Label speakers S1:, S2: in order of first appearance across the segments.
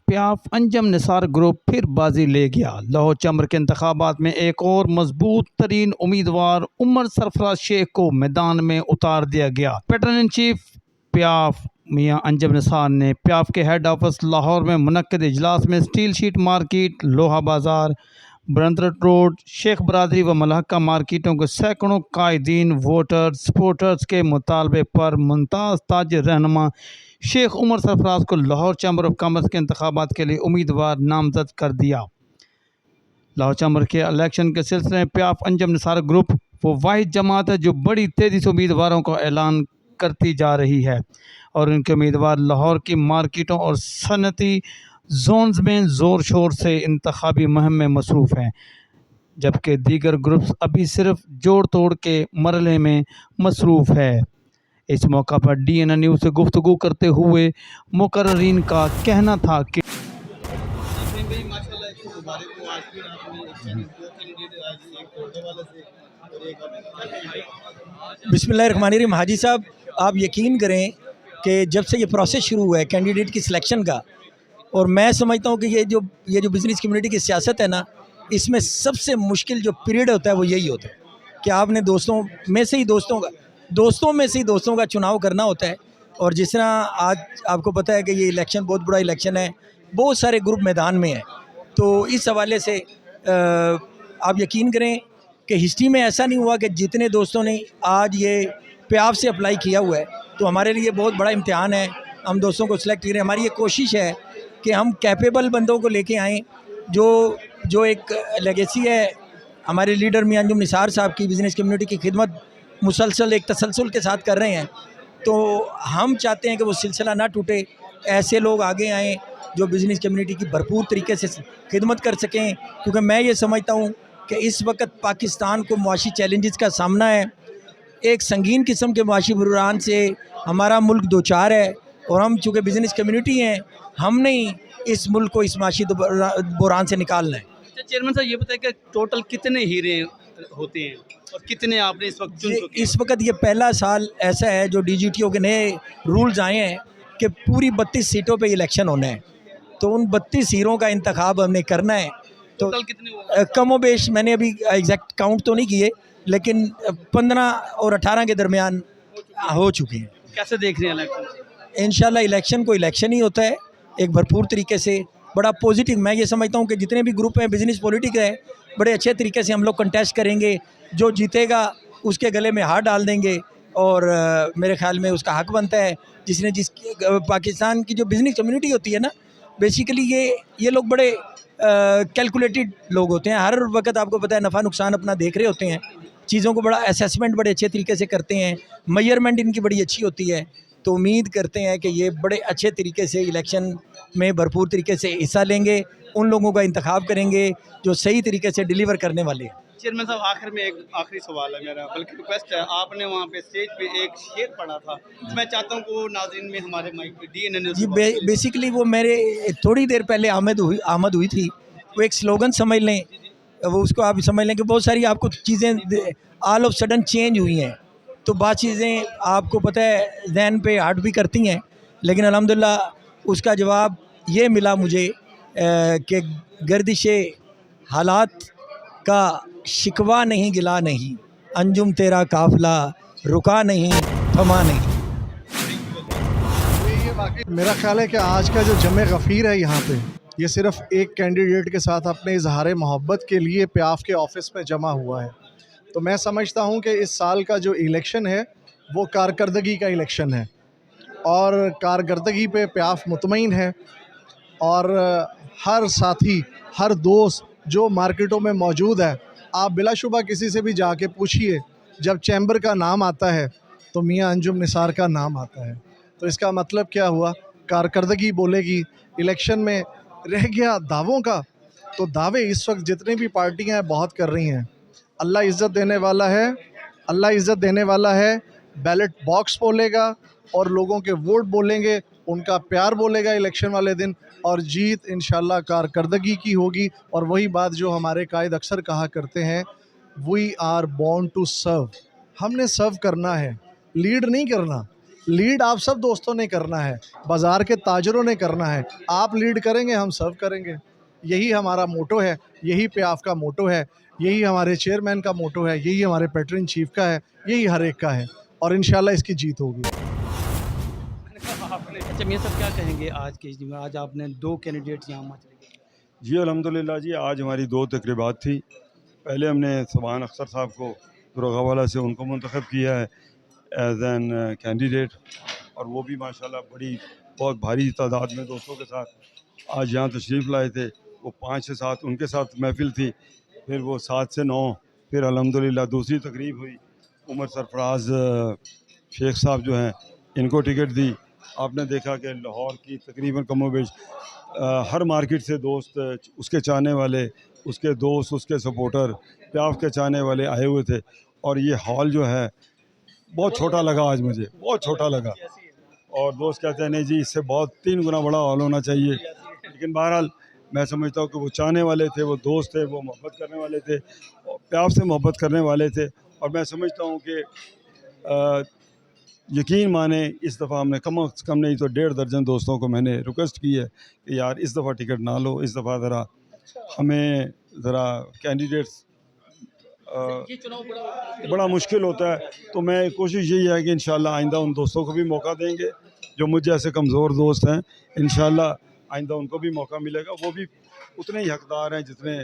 S1: प्याफ Anjum Nisar group फिर बाजी ले गया। लाहौर चैम्बर के इंतखाबात में एक और मजबूत तरीन उम्मीदवार उमर सरफराज शेख को मैदान में उतार दिया गया। पैटर्न इन चीफ प्याफ मियां अंजम निसार ने प्याफ के हेड ऑफिस लाहौर में मुनक्किद इजलास में स्टील शीट मार्केट, लोहा बाजार, ब्रंदरट रोड, शेख बरादरी व मलहका मार्केटों के सैकड़ों कायदीन, वोटर्स, सपोर्टर्स के मुतालबे पर मुमताज़ ताजिर रहनुमा शेख उमर सरफराज को लाहौर चैम्बर ऑफ कॉमर्स के इंतखाबात के लिए उम्मीदवार नामजद कर दिया। लाहौर चैम्बर के इलेक्शन के सिलसिले में प्याफ अंजम निसार ग्रुप वो वाहिद जमात है जो बड़ी तेज़ी से उम्मीदवारों का ऐलान करती जा रही है और उनके उम्मीदवार लाहौर की मार्केटों और सनती जोन्स में ज़ोर शोर से इंतखाबी मुहिम में मसरूफ़ हैं, जबकि दीगर ग्रुप्स अभी सिर्फ जोड़ तोड़ के मरहले में मसरूफ़ है। इस मौका पर DNN न्यूज़ से गुफ्तगू करते हुए मुकर्रीन का कहना था कि
S2: बिस्मिल्लाहिर्रहमानिर्रहीम। हाजी साहब, आप यकीन करें कि जब से ये प्रोसेस शुरू हुआ है कैंडिडेट की सिलेक्शन का, और मैं समझता हूँ कि ये जो बिज़नेस कम्युनिटी की सियासत है ना, इसमें सबसे मुश्किल जो पीरियड होता है वो यही होता है कि आपने दोस्तों में से ही दोस्तों का चुनाव करना होता है। और जिस तरह आज आपको पता है कि ये इलेक्शन बहुत बड़ा इलेक्शन है, बहुत सारे ग्रुप मैदान में हैं, तो इस हवाले से आप यकीन करें कि हिस्ट्री में ऐसा नहीं हुआ कि जितने दोस्तों ने आज ये प्याफ से अप्लाई किया हुआ है, तो हमारे लिए बहुत बड़ा इम्तिहान है। हम दोस्तों को सिलेक्ट करें, हमारी ये कोशिश है कि हम कैपेबल बंदों को लेके आएँ जो एक लेगेसी है हमारे लीडर मियां अंजुम निसार साहब की, बिज़नेस कम्युनिटी की खिदमत मुसलसल एक तसलसल के साथ कर रहे हैं। तो हम चाहते हैं कि वो सिलसिला ना टूटे, ऐसे लोग आगे आएँ जो बिज़नेस कम्युनिटी की भरपूर तरीके से खिदमत कर सकें, क्योंकि मैं ये समझता हूँ कि इस वक्त पाकिस्तान को मुआशी चैलेंजेस का सामना है। एक संगीन किस्म के मुआशी बुहरान से हमारा मुल्क दो चार है, और हम चूँकि बिज़नेस कम्युनिटी हैं, हमने ही इस मुल्क को इस मुआशी बुहरान से निकालना है।
S1: चेयरमैन साहब, ये बताएं कि टोटल कितने हीरे होते हैं और कितने आपने इस वक्त चुन चुके हैं?
S2: इस वक्त ये पहला साल ऐसा है जो DGTO के नए रूल्स आए हैं कि पूरी 32 सीटों पे इलेक्शन होना है, तो उन 32 हीरों का इंतखाब हमने करना है। तो
S1: टोटल कितने हुए?
S2: कमो बेश मैंने अभी एग्जैक्ट काउंट तो नहीं किए, लेकिन 15 और 18 के दरमियान हो चुके हैं।
S1: कैसे देख रहे हैं इलेक्शन?
S2: इंशाल्लाह इलेक्शन को इलेक्शन ही होता है, एक भरपूर तरीके से, बड़ा पॉजिटिव। मैं ये समझता हूँ कि जितने भी ग्रुप हैं बिज़नेस पॉलिटिक्स है, बड़े अच्छे तरीके से हम लोग कंटेस्ट करेंगे। जो जीतेगा उसके गले में हाथ डाल देंगे, और मेरे ख्याल में उसका हक बनता है। जिस पाकिस्तान की जो बिज़नेस कम्युनिटी होती है ना, बेसिकली ये लोग बड़े कैलकुलेटेड लोग होते हैं। हर वक्त आपको पता है नफ़ा नुकसान अपना देख रहे होते हैं, चीज़ों को बड़ा असेसमेंट बड़े अच्छे तरीके से करते हैं, मेजरमेंट इनकी बड़ी अच्छी होती है। तो उम्मीद करते हैं कि ये बड़े अच्छे तरीके से इलेक्शन में भरपूर तरीके से हिस्सा लेंगे, उन लोगों का इंतखाब करेंगे जो सही तरीके से डिलीवर करने वाले हैं।
S1: चेयरमैन साहब, आखिर में एक आखिरी सवाल है मेरा, बल्कि रिक्वेस्ट है। आपने वहाँ पे स्टेज पे एक शेर पढ़ा था, मैं चाहता हूँ कि वो नाज़रीन में हमारे माइक पे DNN
S2: जी बेसिकली वो मेरे थोड़ी देर पहले आमद हुई थी। वो एक स्लोगन समझ लें, वो उसको आप समझ लें कि बहुत सारी आपको चीज़ें ऑल ऑफ सडन चेंज हुई हैं, तो बात चीज़ें आपको पता है जहन पे हार्ट भी करती हैं, लेकिन अल्हम्दुलिल्लाह उसका जवाब ये मिला मुझे कि गर्दिशे हालात का शिकवा नहीं गिला नहीं, अंजुम तेरा काफ़िला रुका नहीं थमा नहीं।
S3: मेरा ख्याल है कि आज का जो जमे गफ़ीर है यहाँ पे, ये सिर्फ एक कैंडिडेट के साथ अपने इजहार मोहब्बत के लिए प्याफ के ऑफिस में जमा हुआ है। तो मैं समझता हूँ कि इस साल का जो इलेक्शन है वो कारकर्दगी का इलेक्शन है, और कारकर्दगी पे प्याफ मुतमईन है। और हर साथी, हर दोस्त जो मार्केटों में मौजूद है, आप बिलाशुबा किसी से भी जाके पूछिए, जब चैम्बर का नाम आता है तो मियां अंजुम निसार का नाम आता है। तो इसका मतलब क्या हुआ? कारकर्दगी बोलेगी। इलेक्शन में रह गया दावों का, तो दावे इस वक्त जितनी भी पार्टियां हैं बहुत कर रही हैं। अल्लाह इज़्ज़त देने वाला है, अल्लाह इज़्ज़त देने वाला है। बैलेट बॉक्स बोलेगा और लोगों के वोट बोलेंगे, उनका प्यार बोलेगा इलेक्शन वाले दिन, और जीत इंशाल्लाह कारकर्दगी की होगी। और वही बात जो हमारे कायद अक्सर कहा करते हैं, we are born to serve. हमने सर्व करना है, लीड नहीं करना। लीड आप सब दोस्तों ने करना है, बाज़ार के ताजरों ने करना है। आप लीड करेंगे, हम सर्व करेंगे। यही हमारा मोटो है, यही प्याफ का मोटो है, यही हमारे चेयरमैन का मोटो है, यही हमारे पेट्रो इन चीफ का है, यही हर एक का है और इंशाल्लाह इसकी जीत होगी।
S1: अच्छा मियां साहब क्या कहेंगे आज के इज्तिमा में? आज आपने 2 कैंडिडेट्स यहाँ चले गए।
S4: जी अल्हम्दुलिल्लाह जी, आज हमारी 2 तकरीबात थी। पहले हमने सुभान अख्तर साहब को दुर्गावाला से उनको मुंतखब किया है एज़ एन कैंडिडेट, और वो भी माशाल्लाह बहुत भारी तादाद में दोस्तों के साथ आज यहाँ तशरीफ़ लाए थे। वो 5 से 7 उनके साथ महफ़िल थी, फिर वो 7 से 9 फिर अल्हम्दुलिल्लाह दूसरी तकरीब हुई। उमर सरफराज शेख साहब जो हैं, इनको टिकट दी। आपने देखा कि लाहौर की तकरीबन कमोबेश हर मार्केट से दोस्त, उसके चाहने वाले, उसके दोस्त, उसके सपोर्टर, प्याफ के चाहने वाले आए हुए थे। और ये हॉल जो है बहुत छोटा लगा, आज मुझे बहुत छोटा लगा। और दोस्त कहते हैं नहीं जी, इससे बहुत 3 गुना बड़ा हॉल होना चाहिए। लेकिन बहरहाल मैं समझता हूँ कि वो चाहने वाले थे, वो दोस्त थे, वो मोहब्बत करने वाले थे, और प्याफ से मोहब्बत करने वाले थे। और मैं समझता हूँ कि यकीन माने इस दफ़ा हमने कम से कम नहीं तो 1.5 दर्जन दोस्तों को मैंने रिक्वेस्ट की है कि यार इस दफ़ा टिकट ना लो, इस दफ़ा ज़रा हमें ज़रा कैंडिडेट्स
S1: ये चुनाव
S4: बड़ा मुश्किल होता है। तो मैं कोशिश यही है कि इंशाल्लाह आइंदा उन दोस्तों को भी मौका देंगे जो मुझ जैसे कमज़ोर दोस्त हैं। इंशाल्लाह आइंदा उनको भी मौका मिलेगा, वो भी उतने ही हकदार हैं जितने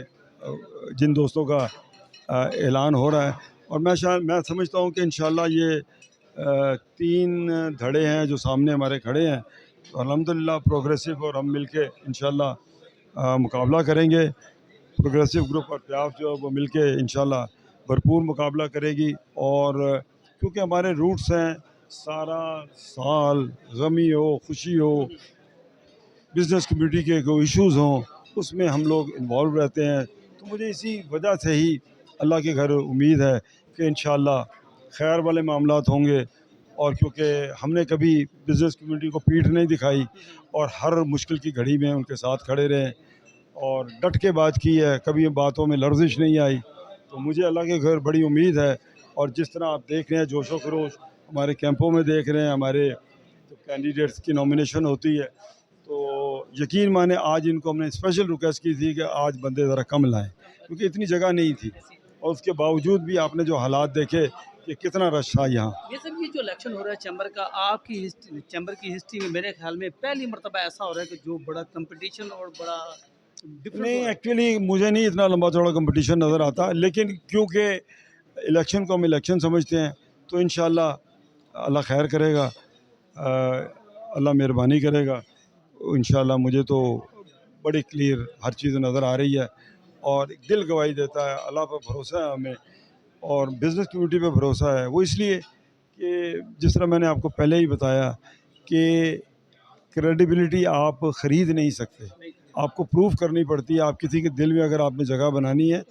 S4: जिन दोस्तों का ऐलान हो रहा है। और मैं समझता हूँ कि इंशाल्लाह ये 3 धड़े हैं जो सामने हमारे खड़े हैं, तो अल्हम्दुलिल्लाह प्रोग्रेसिव और हम मिल के इंशाल्लाह मुकाबला करेंगे। प्रोग्रेसिव ग्रुप और प्याफ जो है वो मिल के इंशाल्लाह भरपूर मुकाबला करेगी। और क्योंकि हमारे रूट्स हैं, सारा साल गमी हो, खुशी हो, बिज़नेस कम्युनिटी के कोई इश्यूज़ हों, उसमें हम लोग इन्वॉल्व रहते हैं। तो मुझे इसी वजह से ही अल्लाह के घर उम्मीद है कि इंशाल्लाह खैर वाले मामलात होंगे। और क्योंकि हमने कभी बिज़नेस कम्युनिटी को पीठ नहीं दिखाई और हर मुश्किल की घड़ी में उनके साथ खड़े रहे और डट के बात की है, कभी बातों में लर्जिश नहीं आई। तो मुझे अल्लाह के घर बड़ी उम्मीद है। और जिस तरह आप देख रहे हैं जोशो खरोश हमारे कैंपों में देख रहे हैं, हमारे तो कैंडिडेट्स की नॉमिनेशन होती है, तो यकीन माने आज इनको हमने स्पेशल रिक्वेस्ट की थी कि आज बंदे ज़रा कम लाएं, क्योंकि इतनी जगह नहीं थी। और उसके बावजूद भी आपने जो हालात देखे कि कितना रश था यहाँ।
S1: ये सब ये जो इलेक्शन हो रहा है चैम्बर का, आपकी चैम्बर की हिस्ट्री में मेरे ख्याल में पहली मर्तबा ऐसा हो रहा है कि जो बड़ा कंपटीशन और बड़ा
S4: नहीं, एक्चुअली मुझे नहीं इतना लंबा चौड़ा कंपटीशन नज़र आता, लेकिन क्योंकि इलेक्शन को हम इलेक्शन समझते हैं, तो इंशाल्लाह अल्लाह खैर करेगा, अल्लाह मेहरबानी करेगा। इंशाल्लाह मुझे तो बड़ी क्लियर हर चीज़ नज़र आ रही है और दिल गवाही देता है। अल्लाह पर भरोसा है हमें और बिज़नेस कम्युनिटी पे भरोसा है। वो इसलिए कि जिस तरह मैंने आपको पहले ही बताया कि क्रेडिबिलिटी आप ख़रीद नहीं सकते, आपको प्रूफ करनी पड़ती है। आप किसी के दिल में अगर आपने जगह बनानी है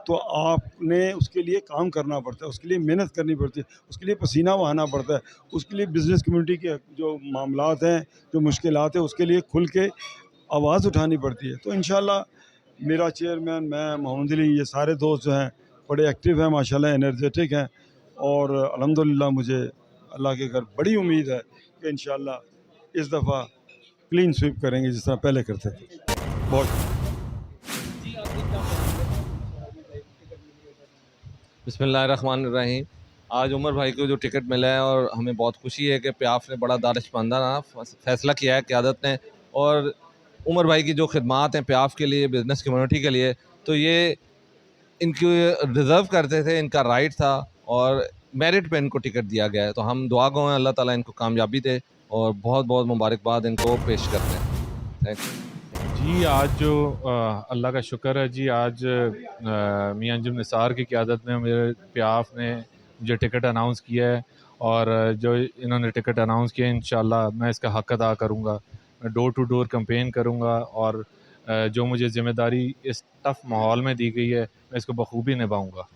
S4: तो आपने उसके लिए काम करना पड़ता है, उसके लिए मेहनत करनी पड़ती है, उसके लिए पसीना बहाना पड़ता है, उसके लिए बिज़नेस कम्युनिटी के जो मामलात हैं, जो मुश्किलात हैं, उसके लिए खुल के आवाज़ उठानी पड़ती है। तो इंशाल्लाह मेरा चेयरमैन, मैं, मोहम्मद अली, ये सारे दोस्त जो हैं बड़े एक्टिव हैं माशाल्लाह, एनर्जेटिक हैं। और अल्हम्दुलिल्लाह मुझे अल्लाह के घर बड़ी उम्मीद है कि इंशाल्लाह इस दफ़ा क्लीन स्वीप करेंगे जिस तरह पहले करते थे। बहुत
S5: बिस्मिल्लाहिर्रहमानिर्रहीम। आज उमर भाई को जो टिकट मिला है और हमें बहुत खुशी है कि प्याफ ने बड़ा दानिशमंदाना फ़ैसला किया है क़यादत ने। और उमर भाई की जो खिदमात हैं प्याफ के लिए, बिज़नेस कम्युनिटी के लिए, तो ये इनकी रिज़र्व करते थे, इनका राइट था और मेरिट पे इनको टिकट दिया गया है। तो हम दुआ गो हैं अल्लाह ताला इनको कामयाबी दे और बहुत बहुत मुबारकबाद इनको पेश करते हैं। Thank you.
S6: जी, आज जो अल्लाह का शुक्र है जी, आज मियां अंजुम निसार की क़यादत में मेरे प्याफ ने मुझे टिकट अनाउंस किया है और जो इन्होंने टिकट अनाउंस किया है इंशाल्लाह मैं इसका हक़ अदा करूँगा। मैं डोर टू डोर कैंपेन करूँगा और जो मुझे ज़िम्मेदारी इस टफ़ माहौल में दी गई है मैं इसको बखूबी निभाऊँगा।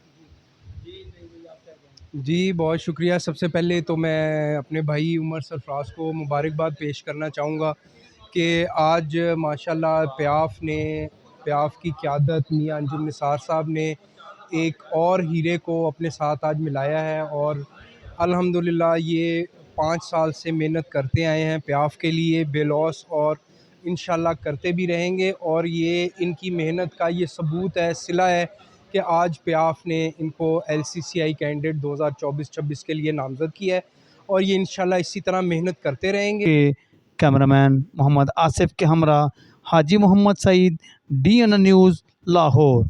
S7: जी बहुत शुक्रिया। सबसे पहले तो मैं अपने भाई उमर सरफराज को मुबारकबाद पेश करना चाहूँगा कि आज माशाल्लाह प्याफ की क़यादत मियां अंजुम निसार साहब ने एक और हीरे को अपने साथ आज मिलाया है और अल्हम्दुलिल्लाह ये 5 साल से मेहनत करते आए हैं प्याफ के लिए बेलौस, और इंशाल्लाह करते भी रहेंगे। और ये इनकी मेहनत का ये सबूत है, सिला है कि आज प्याफ ने इनको LCCI कैंडिडेट 2024-26 के लिए नामज़द किया है, और ये इंशाल्लाह इसी तरह मेहनत करते रहेंगे।
S1: के कैमरामैन मोहम्मद आसिफ के हमरा हाजी मोहम्मद सईद, DN न्यूज़, लाहौर।